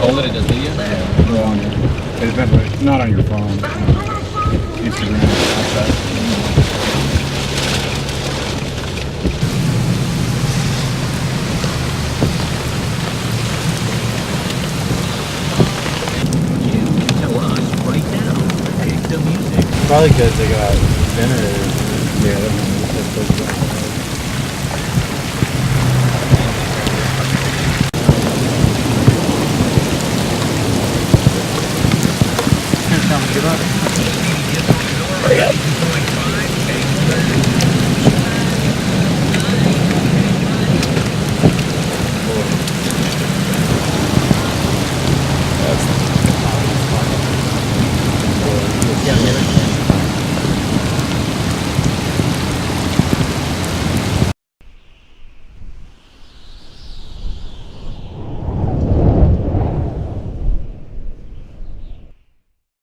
Oh, that it does video? Go on it. But not on your phone. Instagram, Snapchat. Probably because they got generators. Yeah, that's Give up.